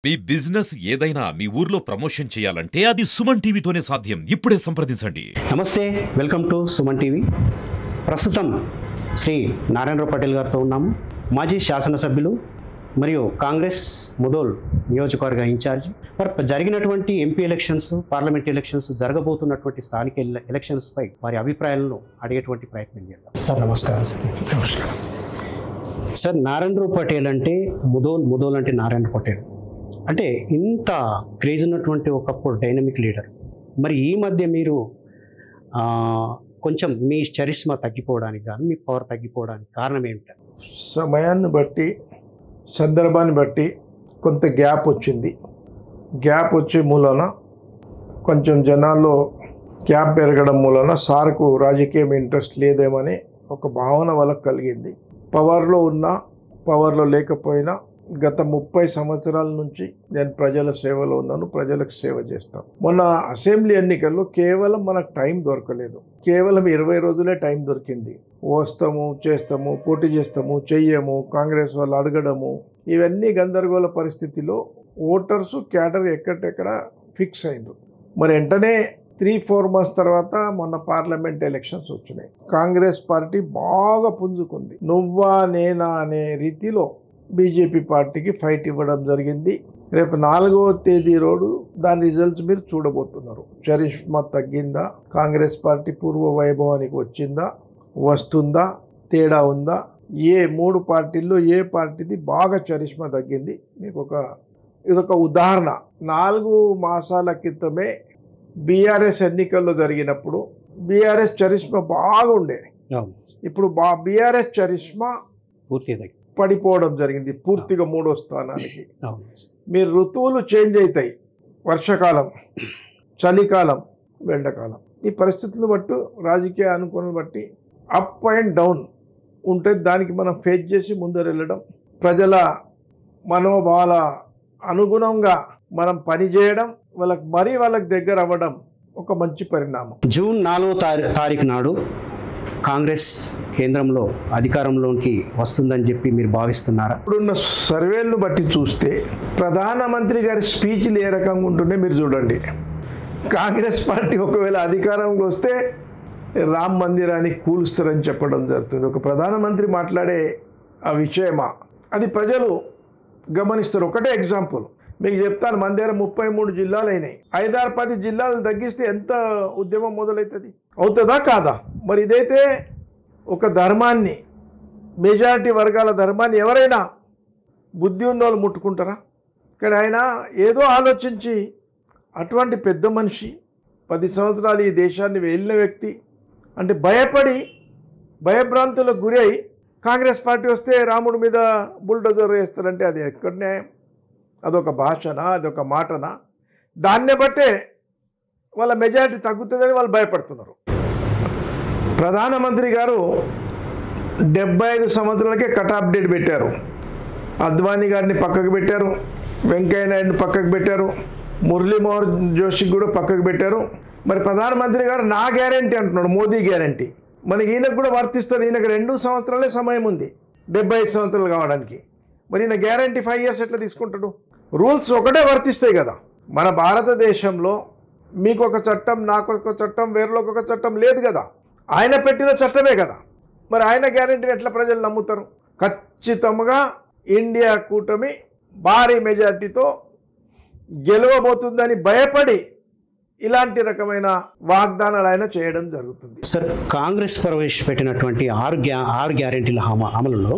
మీ business ఏదైనా మీ ఊర్లో promotion చేయాలంటే అది సుమన్ టీవీతోనే సాధ్యం. ఇప్పుడే సంప్రదించండి. నమస్తే, వెల్కమ్ టు సుమన్ టీవీ. ప్రస్తుతం శ్రీ నారాయణరావు పటేల్ గారితో ఉన్నాము. మాజీ శాసనసభ్యులు మరియు కాంగ్రెస్ ముదోల్ నియోజకవర్గ ఇన్ఛార్జ్. మరి జరిగినటువంటి ఎంపీ ఎలక్షన్స్, పార్లమెంట్ ఎలక్షన్స్, జరగబోతున్నటువంటి స్థానిక ఎలక్షన్స్పై వారి అభిప్రాయాలను అడిగేటువంటి ప్రయత్నం చేద్దాం. సార్ నమస్కారం. నమస్కారం సార్, నారాయణరావు పటేల్ అంటే ముదోల్ అంటే నారాయణ పటేల్ అంటే ఇంత క్రేజ్ ఉన్నటువంటి ఒకప్పుడు డైనమిక్ లీడర్. మరి ఈ మధ్య మీరు కొంచెం మీ చరిష్మా తగ్గిపోవడానికి కానీ మీ పవర్ తగ్గిపోవడానికి కారణం ఏమిటంటే? సమయాన్ని బట్టి, సందర్భాన్ని బట్టి కొంత గ్యాప్ వచ్చింది. గ్యాప్ వచ్చే మూలన కొంచెం జనాల్లో గ్యాప్ పెరగడం మూలన సార్కు రాజకీయం ఇంట్రెస్ట్ లేదేమని ఒక భావన వాళ్ళకు కలిగింది. పవర్లో ఉన్నా, పవర్లో లేకపోయినా గత 30 సంవత్సరాల నుంచి నేను ప్రజల సేవలో ఉన్నాను, ప్రజలకు సేవ చేస్తాను. మొన్న అసెంబ్లీ ఎన్నికల్లో కేవలం మనకు టైం దొరకలేదు, కేవలం 20 రోజులే టైం దొరికింది. వస్తాము, చేస్తాము, పోటీ చేస్తాము, చెయ్యము, కాంగ్రెస్ వాళ్ళు అడగడము, ఇవన్నీ గందరగోళ పరిస్థితిలో ఓటర్స్ క్యాడర్ ఎక్కడెక్కడ ఫిక్స్ అయింది. మరి వెంటనే 3-4 మంత్స్ తర్వాత మొన్న పార్లమెంట్ ఎలక్షన్స్ వచ్చినాయి. కాంగ్రెస్ పార్టీ బాగా పుంజుకుంది. నువ్వా నేనా అనే రీతిలో బీజేపీ పార్టీకి ఫైట్ ఇవ్వడం జరిగింది. రేపు 4వ తేదీ రోజు దాని రిజల్ట్స్ మీరు చూడబోతున్నారు. చరిష్మా తగ్గిందా, కాంగ్రెస్ పార్టీ పూర్వ వైభవానికి వచ్చిందా, వస్తుందా, తేడా ఉందా? ఏ 3 పార్టీల్లో ఏ పార్టీది బాగా చరిష్మా తగ్గింది? మీకు ఇదొక ఉదాహరణ. 4 మాసాల క్రితమే బీఆర్ఎస్ ఎన్నికల్లో జరిగినప్పుడు బీఆర్ఎస్ చరిష్మా బాగా ఉండే. ఇప్పుడు బీఆర్ఎస్ చరిష్మా పూర్తి పడిపోవడం జరిగింది పూర్తిగా 3వ స్థానానికి. మీరు ఋతువులు చేంజ్ అవుతాయి, వర్షాకాలం, చలికాలం, ఎండాకాలం. ఈ పరిస్థితులను బట్టి, రాజకీయ అనుకూలను బట్టి అప్ అండ్ డౌన్ ఉంటుంది. దానికి మనం ఫేస్ చేసి ముందర వెళ్ళడం, ప్రజల మనోభావాల అనుగుణంగా మనం పనిచేయడం, వాళ్ళకి దగ్గర అవ్వడం ఒక మంచి పరిణామం. జూన్ 4వ తారీఖు నాడు కాంగ్రెస్ కేంద్రంలో అధికారంలోకి వస్తుందని చెప్పి మీరు భావిస్తున్నారా? ఇప్పుడున్న సర్వేలను బట్టి చూస్తే ప్రధానమంత్రి గారి స్పీచ్లు ఏ రకంగా ఉంటుండే మీరు చూడండి. కాంగ్రెస్ పార్టీ ఒకవేళ అధికారంలో వస్తే రామ్ మందిరాన్ని కూలుస్తారని చెప్పడం జరుగుతుంది. ఒక ప్రధానమంత్రి మాట్లాడే ఆ విషయమా, అది ప్రజలు గమనిస్తారు. ఒకటే ఎగ్జాంపుల్ మీకు చెప్తాను. మన దగ్గర 33 జిల్లాలు అయినాయి. 5-10 జిల్లాలు తగ్గిస్తే ఎంత ఉద్యమం మొదలవుతుంది? అవుతుందా కాదా? మరి ఇదైతే ఒక ధర్మాన్ని, మెజారిటీ వర్గాల ధర్మాన్ని ఎవరైనా బుద్ధి ఉన్నోళ్ళు ముట్టుకుంటారా? కానీ ఆయన ఏదో ఆలోచించి, అటువంటి పెద్ద మనిషి, 10 సంవత్సరాలు ఈ దేశాన్ని వెళ్ళిన వ్యక్తి, అంటే భయపడి భయభ్రాంతులకు గురి అయి కాంగ్రెస్ పార్టీ వస్తే రాముడి మీద బుల్డోజర్ వేస్తారంటే అది ఎక్కడ న్యాయం? అదొక భాషనా, అదొక మాటనా? దాన్నే బట్టే వాళ్ళ మెజారిటీ తగ్గుతుందని వాళ్ళు భయపడుతున్నారు. ప్రధానమంత్రి గారు 75 సంవత్సరాలకే కట్ ఆఫ్ డేట్ పెట్టారు. అద్వానీ గారిని పక్కకు పెట్టారు, వెంకయ్య నాయుడిని పక్కకు పెట్టారు, మురళీ మనోహర్ జోషికి కూడా పక్కకు పెట్టారు. మరి ప్రధానమంత్రి గారు నా గ్యారంటీ అంటున్నాడు, మోదీ గ్యారంటీ. మనకి ఈయనకు కూడా వర్తిస్తుంది. ఈయనకు 2 సంవత్సరాలే సమయం ఉంది 75 సంవత్సరాలు కావడానికి. మరి ఈయన గ్యారంటీ 5 ఇయర్స్ ఎట్లా తీసుకుంటాడు? రూల్స్ ఒకటే వర్తిస్తాయి కదా. మన భారతదేశంలో మీకు ఒక చట్టం, నాకు ఒక చట్టం, వేరేలోకి ఒక చట్టం లేదు కదా. ఆయన పెట్టిన చట్టమే కదా. మరి ఆయన గ్యారంటీని ఎట్లా ప్రజలు నమ్ముతారు? ఖచ్చితంగా ఇండియా కూటమి భారీ మెజార్టీతో గెలవబోతుందని భయపడి ఇలాంటి రకమైన వాగ్దానాలు ఆయన చేయడం జరుగుతుంది. సార్, కాంగ్రెస్ ప్రవేశపెట్టినటువంటి 6 గ్యారెంటీల అమలులో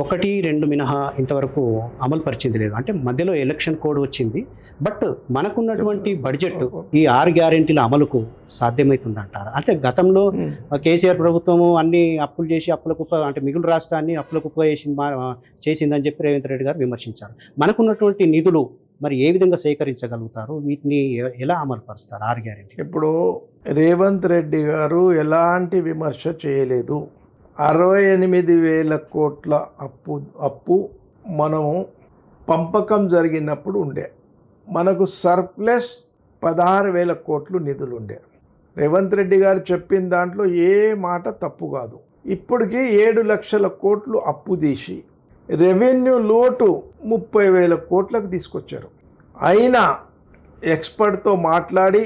1-2 మినహా ఇంతవరకు అమలు పరిచింది లేదు. అంటే మధ్యలో ఎలక్షన్ కోడ్ వచ్చింది. బట్ మనకున్నటువంటి బడ్జెట్ ఈ 6 గ్యారెంటీల అమలుకు సాధ్యమవుతుందంటారా? అంటే గతంలో కేసీఆర్ ప్రభుత్వము అన్ని అప్పులు చేసి అప్పుల కుప్ప, అంటే మిగులు రాష్ట్రాన్ని అప్పుల కుప్ప చేసిందని చెప్పి రేవంత్ రెడ్డి గారు విమర్శించారు. మనకున్నటువంటి నిధులు మరి ఏ విధంగా సేకరించగలుగుతారు? వీటిని ఎలా అమలు పరుస్తారు 6 గ్యారెంటీ? ఇప్పుడు రేవంత్ రెడ్డి గారు ఎలాంటి విమర్శ చేయలేదు. 68,000 కోట్ల అప్పు మనము పంపకం జరిగినప్పుడు ఉండే. మనకు సర్ప్లస్ 16,000 కోట్లు నిధులు ఉండే. రేవంత్ రెడ్డి గారు చెప్పిన దాంట్లో ఏ మాట తప్పు కాదు. ఇప్పటికీ 7 లక్షల కోట్లు అప్పు తీసి రెవెన్యూ లోటు 30,000 కోట్లకు తీసుకొచ్చారు. అయినా ఎక్స్పర్ట్తో మాట్లాడి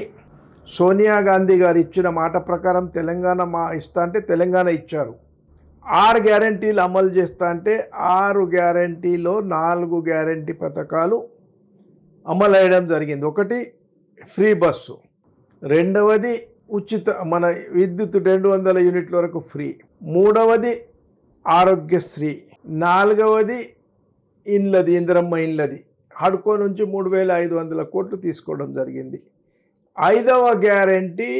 సోనియా గాంధీ గారు ఇచ్చిన మాట ప్రకారం తెలంగాణ ఇస్తా అంటే తెలంగాణ ఇచ్చారు. 6 గ్యారంటీలు అమలు చేస్తా అంటే 6 గ్యారంటీలో 4 గ్యారంటీ పథకాలు అమలు అయ్యడం జరిగింది. ఒకటి ఫ్రీ బస్సు, రెండవది ఉచిత మన విద్యుత్ 200 యూనిట్ల వరకు ఫ్రీ, మూడవది ఆరోగ్యశ్రీ, నాలుగవది ఇండ్లది ఇందిరమ్మ ఇండ్లది హడ్కో నుంచి 3,500 కోట్లు తీసుకోవడం జరిగింది. 5వ గ్యారంటీ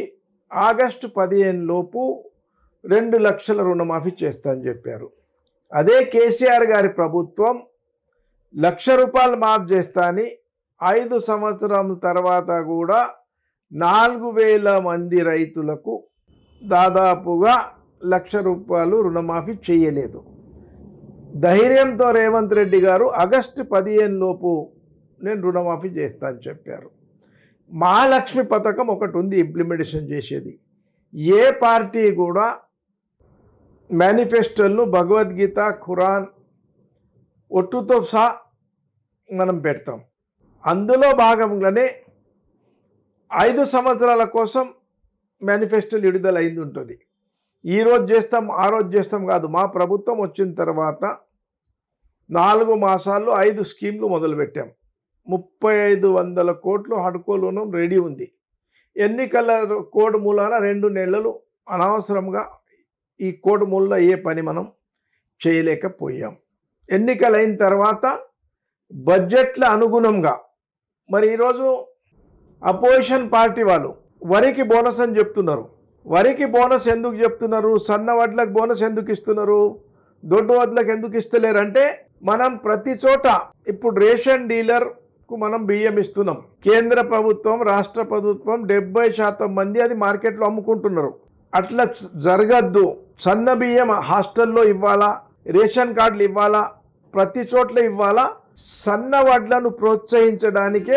ఆగస్టు 15 లోపు 2 లక్షల రుణమాఫీ చేస్తా అని చెప్పారు. అదే కేసీఆర్ గారి ప్రభుత్వం ₹1,00,000 మాఫ్ చేస్తా అని 5 సంవత్సరాల తర్వాత కూడా 4,000 మంది రైతులకు దాదాపుగా ₹1,00,000 రుణమాఫీ చేయలేదు. ధైర్యంతో రేవంత్ రెడ్డి గారు ఆగస్టు 15 లోపు నేను రుణమాఫీ చేస్తా అని చెప్పారు. మహాలక్ష్మి పథకం ఒకటి ఉంది ఇంప్లిమెంటేషన్ చేసేది. ఏ పార్టీ కూడా మేనిఫెస్టోలను భగవద్గీత ఖురాన్ ఒట్టుతో సహా మనం పెడతాం. అందులో భాగంగానే 5 సంవత్సరాల కోసం మేనిఫెస్టోలు విడుదల అయింది ఉంటుంది. ఈరోజు చేస్తాం ఆ రోజు చేస్తాం కాదు. మా ప్రభుత్వం వచ్చిన తర్వాత 4 మాసాల్లో 5 స్కీమ్లు మొదలుపెట్టాం. 3,500 కోట్లు హడ్కో లోనం రెడీ ఉంది. ఎన్నికల కోడ్ మూలాన 2 నెలలు అనవసరంగా ఈ కోడ్ మూల ఏ పని మనం చేయలేకపోయాం. ఎన్నికలైన తర్వాత బడ్జెట్ల అనుగుణంగా మరి ఈరోజు అపోజిషన్ పార్టీ వాళ్ళు వరికి బోనస్ అని చెప్తున్నారు. వరికి బోనస్ ఎందుకు చెప్తున్నారు? సన్న వడ్లకు బోనస్ ఎందుకు ఇస్తున్నారు? దొడ్డు వడ్లకు ఎందుకు ఇస్తలేరంటే మనం ప్రతి చోట ఇప్పుడు రేషన్ డీలర్కు మనం బియ్యం ఇస్తున్నాం. కేంద్ర ప్రభుత్వం రాష్ట్ర ప్రభుత్వం 70% మంది అది మార్కెట్లో అమ్ముకుంటున్నారు. అట్లా జరగద్దు. సన్న బియ్యం హాస్టల్లో ఇవ్వాలా, రేషన్ కార్డులు ఇవ్వాలా, ప్రతి చోట్ల ఇవ్వాలా. సన్న వడ్లను ప్రోత్సహించడానికే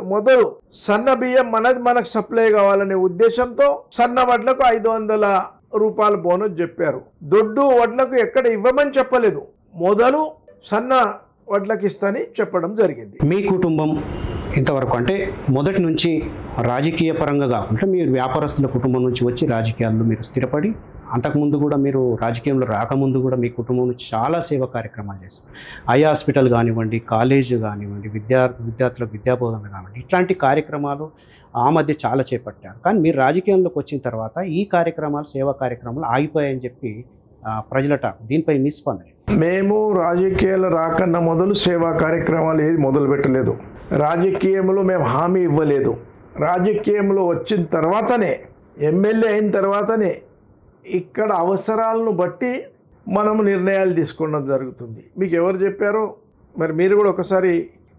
మొదలు సన్న బియ్యం మనకు సప్లై కావాలనే ఉద్దేశంతో సన్న వడ్లకు ₹500 బోనస్ చెప్పారు. దొడ్డు వడ్లకు ఎక్కడ ఇవ్వమని చెప్పలేదు. మొదలు సన్న వడ్లకు ఇస్తాని చెప్పడం జరిగింది. మీ కుటుంబం ఇంతవరకు అంటే మొదటి నుంచి రాజకీయ పరంగా కాకుండా మీరు వ్యాపారస్తుల కుటుంబం నుంచి వచ్చి రాజకీయాల్లో మీరు స్థిరపడి అంతకుముందు కూడా మీరు రాజకీయంలో రాకముందు కూడా మీ కుటుంబం నుంచి చాలా సేవా కార్యక్రమాలు చేస్తారు. ఐ హాస్పిటల్ కానివ్వండి, కాలేజ్ కానివ్వండి, విద్యార్థులకు విద్యాబోధన కానివ్వండి, ఇట్లాంటి కార్యక్రమాలు ఆ మధ్య చాలా చేపట్టారు. కానీ మీరు రాజకీయంలోకి వచ్చిన తర్వాత ఈ కార్యక్రమాలు సేవా కార్యక్రమాలు ఆగిపోయాయని చెప్పి ప్రజలట. దీనిపై మీ స్పందన? మేము రాజకీయాలు రాకన్నా మొదలు సేవా కార్యక్రమాలు ఏది మొదలు పెట్టలేదు. రాజకీయంలో మేము హామీ ఇవ్వలేదు. రాజకీయంలో వచ్చిన తర్వాతనే, ఎమ్మెల్యే అయిన తర్వాతనే ఇక్కడ అవసరాలను బట్టి మనము నిర్ణయాలు తీసుకోవడం జరుగుతుంది. మీకు ఎవరు చెప్పారో మరి మీరు కూడా ఒకసారి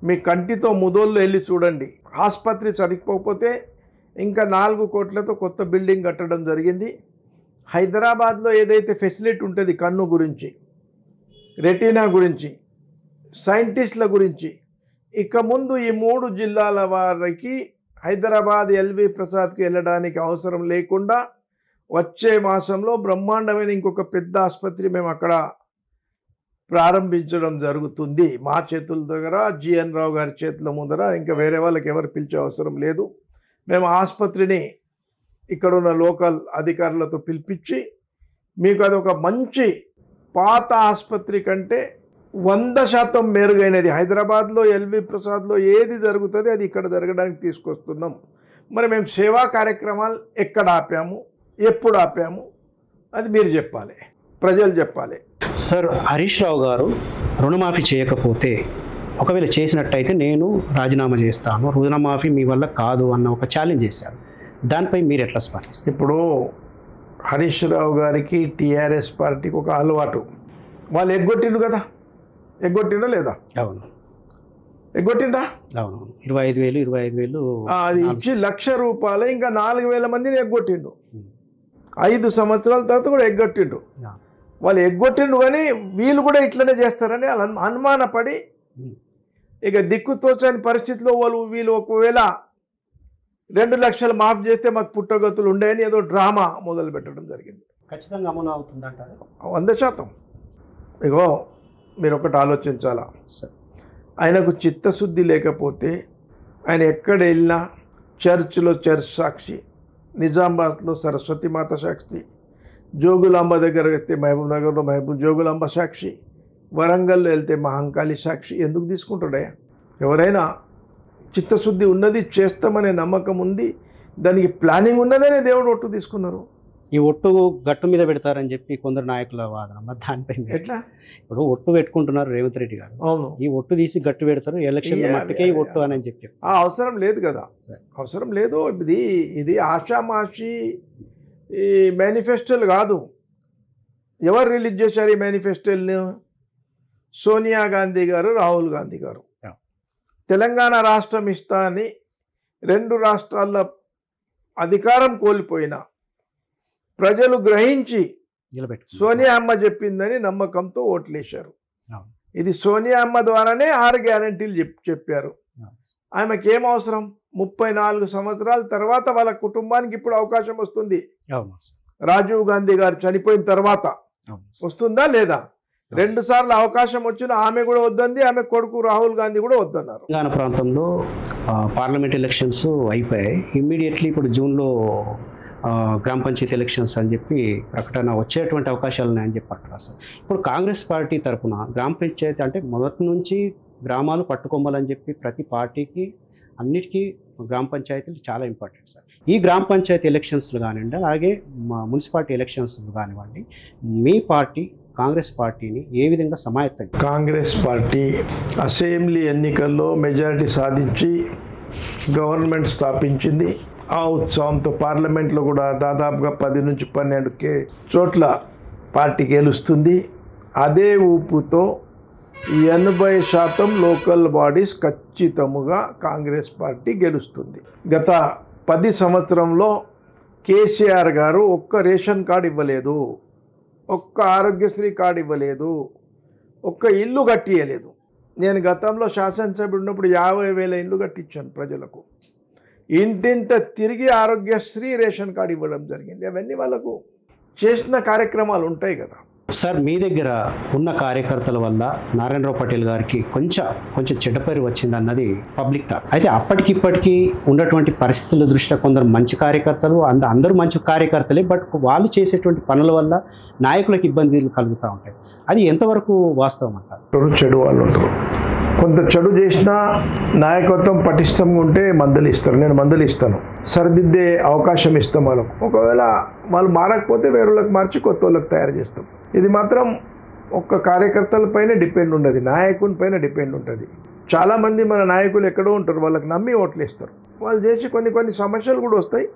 మీ కంటితో ముదోళ్ళు వెళ్ళి చూడండి. ఆసుపత్రి సరిపోకపోతే ఇంకా 4 కోట్లతో కొత్త బిల్డింగ్ కట్టడం జరిగింది. హైదరాబాద్లో ఏదైతే ఫెసిలిటీ ఉంటుంది కన్ను గురించి, రెటీనా గురించి, సైంటిస్టుల గురించి, ఇక ముందు ఈ 3 జిల్లాల వారికి హైదరాబాద్ ఎల్వి ప్రసాద్కి వెళ్ళడానికి అవసరం లేకుండా వచ్చే మాసంలో బ్రహ్మాండమైన ఇంకొక పెద్ద ఆసుపత్రి మేము అక్కడ ప్రారంభించడం జరుగుతుంది. మా చేతుల దగ్గర, జిఎన్ రావు గారి చేతుల ముందర, ఇంకా వేరే వాళ్ళకి ఎవరు పిలిచే అవసరం లేదు. మేము ఆసుపత్రిని ఇక్కడున్న లోకల్ అధికారులతో పిలిపించి మీకు అదొక మంచి పాత ఆసుపత్రి కంటే 100% మెరుగైనది. హైదరాబాద్లో ఎల్వి ప్రసాద్లో ఏది జరుగుతుంది అది ఇక్కడ జరగడానికి తీసుకొస్తున్నాం. మరి మేము సేవా కార్యక్రమాలు ఎక్కడ ఆపాము, ఎప్పుడు ఆపాము అది మీరు చెప్పాలి, ప్రజలు చెప్పాలి. సార్, హరీష్ రావు గారు రుణమాఫీ చేయకపోతే, ఒకవేళ చేసినట్టయితే నేను రాజీనామా చేస్తాను, రుణమాఫీ మీ వల్ల కాదు అన్న ఒక ఛాలెంజ్ చేశారు. దానిపై మీరు ఎట్లా స్పందిస్తారు? ఇప్పుడు హరీష్ రావు గారికి టీఆర్ఎస్ పార్టీకి ఒక అలవాటు. వాళ్ళు ఎగ్గొట్టిండ్రు కదా, ఎగ్గొట్టిండ్రా లేదా? అవును, ఎగ్గొట్టిండ్రా. అవును, 25,000 అది ఇచ్చి ₹1,00,000 ఇంకా 4,000 మందిని ఎగ్గొట్టిండు. 5 సంవత్సరాల తర్వాత కూడా ఎగ్గొట్టిండు. వాళ్ళు ఎగ్గొట్టిండు కానీ వీళ్ళు కూడా ఇట్లనే చేస్తారని వాళ్ళు అనుమానపడి ఇక దిక్కుతోచని పరిస్థితిలో వీళ్ళు ఒకవేళ 2 లక్షలు మాఫ్ చేస్తే మాకు పుట్టగతులు ఉండేని ఏదో డ్రామా మొదలు పెట్టడం జరిగింది. ఖచ్చితంగా అమలు అవుతుందంటారు? 100%. ఇగో మీరు ఒకటి ఆలోచించాలా, సార్ ఆయనకు చిత్తశుద్ధి లేకపోతే ఆయన ఎక్కడ వెళ్ళినా చర్చ్లో చర్చ్ సాక్షి, నిజామాబాద్లో సరస్వతి మాత సాక్షి, జోగులాంబ దగ్గర వెళ్తే మహబూబ్ నగర్లో జోగులాంబ సాక్షి, వరంగల్లో వెళ్తే మహంకాళి సాక్షి. ఎందుకు తీసుకుంటాడయ్యా? ఎవరైనా చిత్తశుద్ధి ఉన్నది, చేస్తామనే నమ్మకం ఉంది, దానికి ప్లానింగ్ ఉన్నదనే దేవుడు ఒట్టు తీసుకున్నారు. ఈ ఒట్టు గట్టు మీద పెడతారని చెప్పి కొందరు నాయకుల వాదన. మరి దానిపైన ఎట్లా? ఇప్పుడు ఒట్టు పెట్టుకుంటున్నారు రేవంత్ రెడ్డి గారు, అవును, ఈ ఒట్టు తీసి గట్టు పెడతారు, ఎలక్షన్ మట్టుకే ఈ ఒట్టు అని చెప్పి ఆ అవసరం లేదు కదా, అవసరం లేదు. ఇది ఆషామాషి ఈ మేనిఫెస్టోలు కాదు. ఎవరు రిలీజ్ చేశారు ఈ మేనిఫెస్టోలను? సోనియా గాంధీ గారు, రాహుల్ గాంధీ గారు. తెలంగాణ రాష్ట్రం ఇస్తా అని 2 రాష్ట్రాల్లో అధికారం కోల్పోయిన ప్రజలు గ్రహించి సోనియా అమ్మ చెప్పిందని నమ్మకంతో ఓట్లేశారు. ఇది సోనియా అమ్మ ద్వారానే 6 గ్యారంటీలు చెప్పారు. ఆమెకి ఏం అవసరం? 34 సంవత్సరాల తర్వాత వాళ్ళ కుటుంబానికి ఇప్పుడు అవకాశం వస్తుంది. రాజీవ్ గాంధీ గారు చనిపోయిన తర్వాత వస్తుందా లేదా? 2 సార్లు అవకాశం వచ్చిన ఆమె కూడా వద్దంది, ఆమె కొడుకు రాహుల్ గాంధీ కూడా వద్దన్నారు. తెలంగాణ ప్రాంతంలో పార్లమెంట్ ఎలక్షన్స్ అయిపోయాయి. ఇమ్మీడియట్లీ ఇప్పుడు జూన్లో గ్రామ పంచాయతీ ఎలక్షన్స్ అని చెప్పి ప్రకటన వచ్చేటువంటి అవకాశాలు ఉన్నాయని చెప్పి అంటారు సార్. ఇప్పుడు కాంగ్రెస్ పార్టీ తరఫున గ్రామ పంచాయతీ అంటే మొదటి నుంచి గ్రామాలు పట్టుకొమ్మాలని చెప్పి ప్రతి పార్టీకి అన్నిటికీ గ్రామ పంచాయతీలు చాలా ఇంపార్టెంట్ సార్. ఈ గ్రామ పంచాయతీ ఎలక్షన్స్లు కానివ్వండి, అలాగే మున్సిపాలిటీ ఎలక్షన్స్లు కానివ్వండి, మీ పార్టీ కాంగ్రెస్ పార్టీని ఏ విధంగా సమాయత్తం? కాంగ్రెస్ పార్టీ అసెంబ్లీ ఎన్నికల్లో మెజారిటీ సాధించి గవర్నమెంట్ స్థాపించింది. ఆ ఉత్సవంతో పార్లమెంట్లో కూడా దాదాపుగా 10 నుంచి 12 చోట్ల పార్టీ గెలుస్తుంది. అదే ఊపుతో 80% లోకల్ బాడీస్ ఖచ్చితంగా కాంగ్రెస్ పార్టీ గెలుస్తుంది. గత 10 సంవత్సరంలో కేసీఆర్ గారు ఒక్క రేషన్ కార్డు ఇవ్వలేదు, ఒక్క ఆరోగ్యశ్రీ కార్డు ఇవ్వలేదు, ఒక్క ఇల్లు కట్టియలేదు. నేను గతంలో శాసనసభ్యుడు ఉన్నప్పుడు 50,000 ఇల్లు కట్టించాను ప్రజలకు. ఇంటింట తిరిగి ఆరోగ్యశ్రీ రేషన్ కార్డు ఇవ్వడం జరిగింది. అవన్నీ వాళ్ళకు చేసిన కార్యక్రమాలు ఉంటాయి కదా సార్. మీ దగ్గర ఉన్న కార్యకర్తల వల్ల నారాయణరావు పటేల్ గారికి కొంచెం చెడ్డ పేరు వచ్చింది అన్నది పబ్లిక్ టాక్. అయితే అప్పటికిప్పటికీ ఉన్నటువంటి పరిస్థితుల దృష్ట్యా కొందరు మంచి కార్యకర్తలు, అందరూ మంచి కార్యకర్తలే, బట్ వాళ్ళు చేసేటువంటి పనుల వల్ల నాయకులకు ఇబ్బందులు కలుగుతూ ఉంటాయి. అది ఎంతవరకు వాస్తవం అంటారు? చెడు వాళ్ళు ఉంటారు. కొంత చెడు చేసినా నాయకత్వం పటిష్టంగా ఉంటే మందలిస్తారు. నేను మందలిస్తాను, సరిదిద్దే అవకాశం ఇస్తాం వాళ్ళకు. ఒకవేళ వాళ్ళు మారకపోతే వేరేళ్ళకి మార్చి కొత్త వాళ్ళకి తయారు చేస్తాం. ఇది మాత్రం ఒక్క కార్యకర్తలపైనే డిపెండ్ ఉండదు, నాయకుని పైన డిపెండ్ ఉంటుంది. చాలామంది మన నాయకులు ఎక్కడో ఉంటారు, వాళ్ళకి నమ్మి ఓట్లేస్తారు. వాళ్ళు చేసి కొన్ని సమస్యలు కూడా వస్తాయి.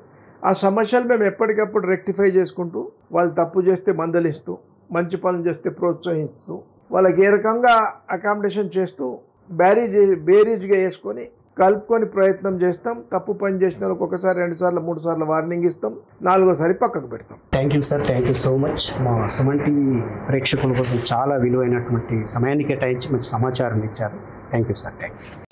ఆ సమస్యలు మేము ఎప్పటికప్పుడు రెక్టిఫై చేసుకుంటూ, వాళ్ళు తప్పు చేస్తే మందలిస్తూ, మంచి పనులు చేస్తే ప్రోత్సహిస్తూ, వాళ్ళకి ఏ రకంగా అకామిడేషన్ చేస్తూ బేరీజ్గా వేసుకొని కలుపుకొని ప్రయత్నం చేస్తాం. తప్పు పని చేసిన వాళ్ళకి 1 సారి 2 సార్లు 3 సార్లు వార్నింగ్ ఇస్తాం, 4వసారి పక్కకు పెడతాం. Thank you sir, thank you so much. మా సుమన్ టీవీ ప్రేక్షకుల కోసం చాలా విలువైనటువంటి సమయాన్ని కేటాయించి మంచి సమాచారం ఇచ్చారు. Thank you sir, thank you.